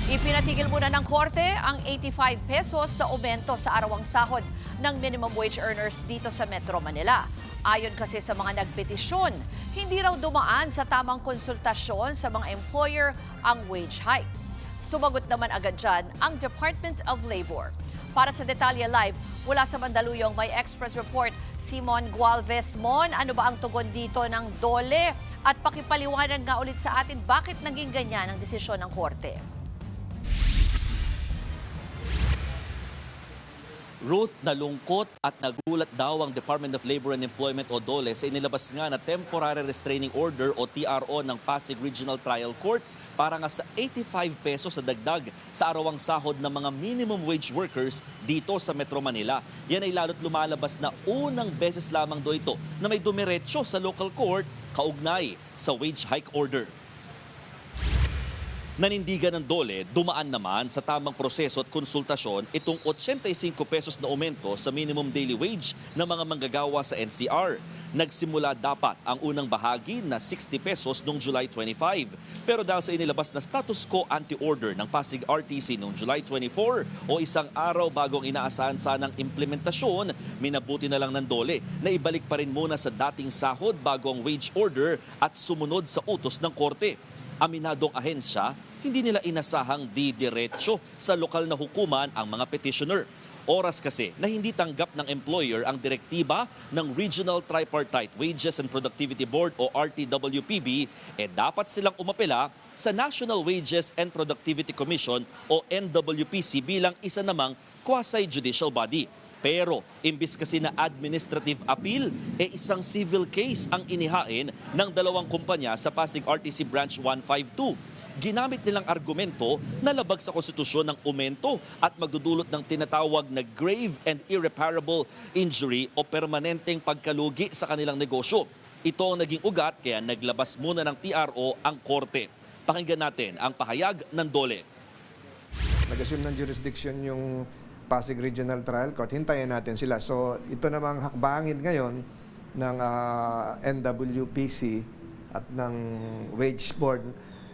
Ipinatigil muna ng korte ang 85 pesos na aumento sa arawang sahod ng minimum wage earners dito sa Metro Manila. Ayon kasi sa mga nagpetisyon, hindi raw dumaan sa tamang konsultasyon sa mga employer ang wage hike. Sumagot naman agad dyan ang Department of Labor. Para sa Detalye Live, mula sa Mandaluyong may Express Report, Simon Gualvez. Mon, ano ba ang tugon dito ng DOLE? At pakipaliwanag nga ulit sa atin bakit naging ganyan ang desisyon ng korte. Ruth, nalungkot at nagulat daw ang Department of Labor and Employment o DOLE sa inilabas nga na Temporary Restraining Order o TRO ng Pasig Regional Trial Court para nga sa 85 pesos sa dagdag sa arawang sahod ng mga minimum wage workers dito sa Metro Manila. Yan ay lalo't lumalabas na unang beses lamang do ito na may dumiretso sa local court kaugnay sa wage hike order. Nanindigan ng DOLE, dumaan naman sa tamang proseso at konsultasyon itong 85 pesos na aumento sa minimum daily wage ng mga manggagawa sa NCR. Nagsimula dapat ang unang bahagi na 60 pesos noong July 25. Pero dahil sa inilabas na status quo anti-order ng Pasig RTC noong July 24 o isang araw bago ang inaasahan sanang implementasyon, minabuti na lang ng DOLE na ibalik pa rin muna sa dating sahod bago ang wage order at sumunod sa utos ng korte. Aminadong ahensya, hindi nila inasahang didiretso sa lokal na hukuman ang mga petitioner. Oras kasi na hindi tanggap ng employer ang direktiba ng Regional Tripartite Wages and Productivity Board o RTWPB, dapat silang umapela sa National Wages and Productivity Commission o NWPC bilang isa namang quasi-judicial body. Pero imbis kasi na administrative appeal, isang civil case ang inihain ng dalawang kumpanya sa Pasig RTC Branch 152. Ginamit nilang argumento na labag sa konstitusyon ng umento at magdudulot ng tinatawag na grave and irreparable injury o permanenteng pagkalugi sa kanilang negosyo. Ito ang naging ugat kaya naglabas muna ng TRO ang korte. Pakinggan natin ang pahayag ng DOLE. Nag-assume ng jurisdiction yung Pasig Regional Trial Court, hintayin natin sila. So ito namang hakbangin ngayon ng NWPC at ng Wage Board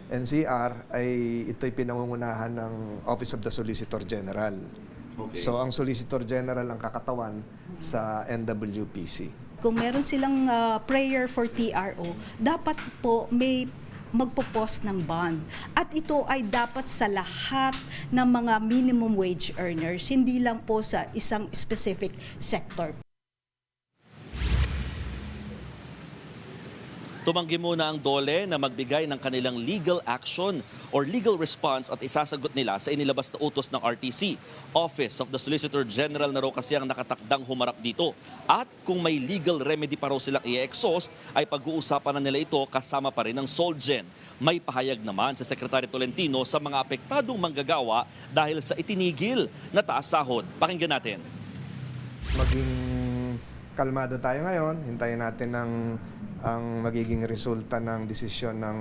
NCR ay ito'y pinangungunahan ng Office of the Solicitor General. Okay. So ang Solicitor General ang kakatawan sa NWPC. Kung meron silang prayer for TRO, dapat po may magpo-post ng bond. At ito ay dapat sa lahat ng mga minimum wage earners, hindi lang po sa isang specific sector. Tumanggi muna ang DOLE na magbigay ng kanilang legal action or legal response at isasagot nila sa inilabas na utos ng RTC. Office of the Solicitor General na raw kasi ang nakatakdang humarap dito. At kung may legal remedy pa raw silang i-exhaust, ay pag-uusapan na nila ito kasama pa rin ng SOLGEN. May pahayag naman sa Secretary Tolentino sa mga apektadong manggagawa dahil sa itinigil na taas sahod. Pakinggan natin. Maging kalmado tayo ngayon. Hintayin natin ang magiging resulta ng desisyon ng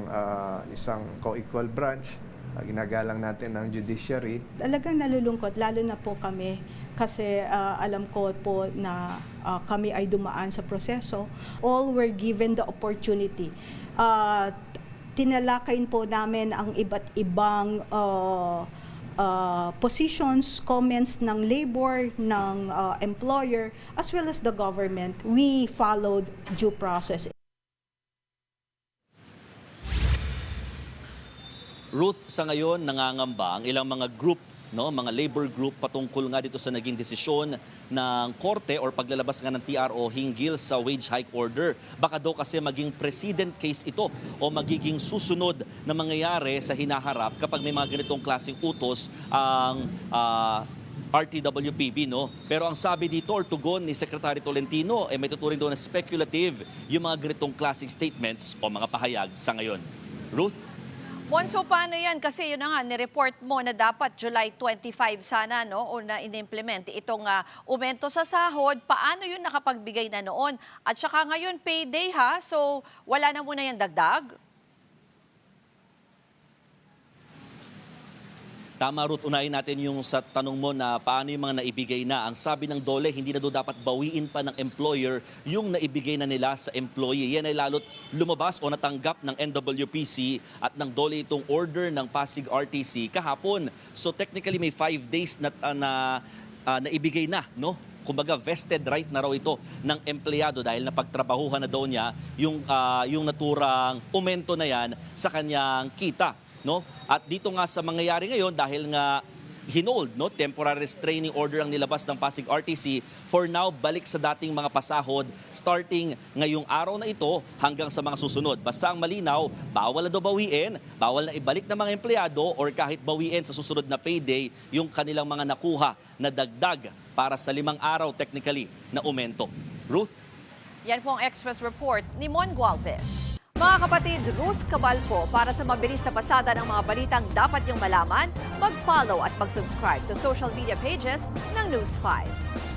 isang co-equal branch. Ginagalang natin ang judiciary. Talagang nalulungkot, lalo na po kami kasi alam ko po na kami ay dumaan sa proseso. All were given the opportunity. Tinalakayin po namin ang iba't ibang positions, comments ng labor, ng employer, as well as the government. We followed due process. Ruth, sa ngayon nangangamba ang ilang mga group, mga labor group patungkol nga dito sa naging desisyon ng korte or paglalabas nga ng TRO hinggil sa wage hike order. Baka daw kasi maging precedent case ito o magiging susunod na mangyayari sa hinaharap kapag may mga ganitong klaseng utos ang RTWPB, Pero ang sabi dito or tugon ni Secretary Tolentino, may tuturing daw na speculative yung mga ganitong klaseng statements o mga pahayag sa ngayon. Ruth? Monso, paano yan? Kasi yun na nga, nireport mo na dapat July 25 sana, o na in-implement itong aumento sa sahod. Paano yun nakapagbigay na noon? At saka ngayon, payday ha? So, wala na muna yung dagdag? Tama, Ruth. Unahin natin yung sa tanong mo na paano yung mga naibigay na. Ang sabi ng DOLE, hindi na daw dapat bawiin pa ng employer yung naibigay na nila sa employee. Yan ay lalot lumabas o natanggap ng NWPC at ng DOLE itong order ng Pasig RTC kahapon. So technically may 5 days na naibigay na, no? Kumbaga vested right na raw ito ng empleyado dahil napagtrabahuhan na daw niya yung naturang aumento na yan sa kanyang kita, no? At dito nga sa mangyayari ngayon dahil nga hinold, no, temporary restraining order ang nilabas ng Pasig RTC, for now balik sa dating mga pasahod starting ngayong araw na ito hanggang sa mga susunod. Basta ang malinaw, bawal na daw bawiin, bawal na ibalik ng mga empleyado or kahit bawiin sa susunod na payday yung kanilang mga nakuha na dagdag para sa 5 araw technically na aumento. Ruth? Yan po ang Express Report ni Mon Gualvez. Mga kapatid, Ruth Cabalco, para sa mabilis na pasada ng mga balitang dapat niyong malaman, mag-follow at mag-subscribe sa social media pages ng News 5.